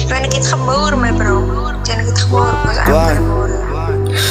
Ben ik het geboren, mijn bro? Ben ik het geboren? Was eigenlijk geboren.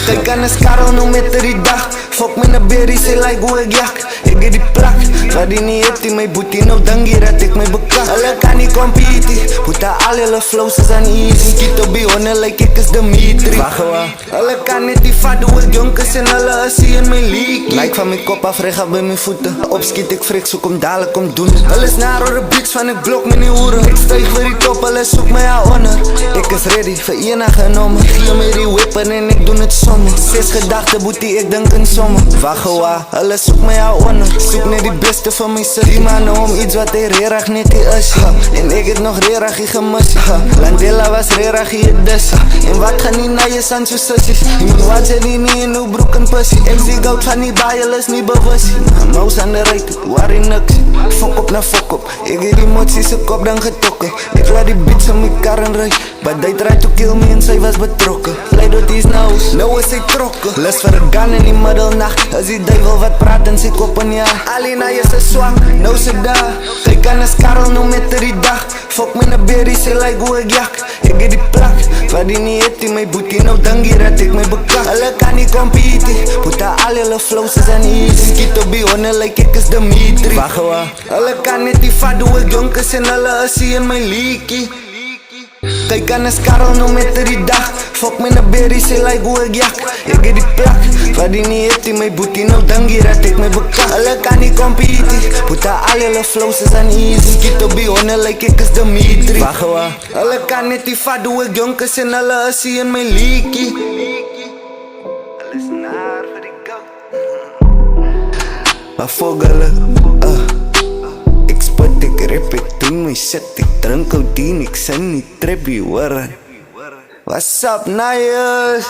Kijk aan de skarrel, no met die dag. Fuck me na berry, say like hoe ik jak. Ik get die plak, waar die niet heeft, die mij boetie. No dangie, dat ik mij bekak. Alle kan niet competen, puta al hele flows is aan easy. Kito bionnen, like ik is Dimitri. Wacht gewoon. Alle kan niet die vat, doe ik jonkers en alle assie in mijn leaky. Like van mijn kop af, rega bij mijn voeten. Opschiet ik frik, zoek om dadelijk om doen. Alles naar de bitch van ik blok me niet hoeren. Ik stijg weer die top, alles zoek mij aan onder. Ik is ready, voor je genomen. Giel me die whippen en ik doe het sommen. 6 gedachten, boetie, ik denk in sommen. Wacht gewoon, alles zoek mij aan onder. Zoek naar die beste van mijn zus. Die mannen om iets wat hij reerag niet die is. En ik het nog reerag hier gemist. Landela was reerag hier dus. En wat gaan niet naar je Sancho sussies. Je moet wat je niet in uw broek en pussy. Ik zie goud van die baaien, is niet bewust. Mouse aan de right, waar in niks. Fok op na fok op. Ik heb die moties zijn kop dan getokken. Ik laat die bitch aan mijn kar en rij. But they tried to kill me en zij was betrokken. Leid door die snows, nou is hij trokken. Les voor een gun in die middelnacht. Als die duivel wat praat en zich op een jaar. Alina is ze zwak, nou ze daar. Kijk aan de skarrel, nou met die dag. Fuck me na berry, say like hoe ik jak. Ik get die plak, waar die niet heeft, die mij boetie. Nou dangie dat ik mij bekak. Alle kan niet competen, puta al hele flows is aan easy. Kito bionnen, like ik is Dimitri. Wacht gewoon. Alle kan niet die vat, doe ik jonkers en alle assie in mijn leaky. Kijk aan de skarrel, no met die dag. Fuck me na berry, say like hoe ik jak. Ik get die plak, waar die niet heeft, die mij boetie. Nou dangie dat ik mij bekak. Alle kan niet competen, puta al hele flows is aan easy. Kito bionnen, like ik is Dimitri. Wacht gewoon. Alle kan niet die vat, doe ik jonkers en alle assie in mijn leaky. Alles naar voor die go. Maar vogelen, ik spot, ik rap, ik doe mijn shit. Ik drink codeine, ik zijn niet trippy, warren. What's up, Nias?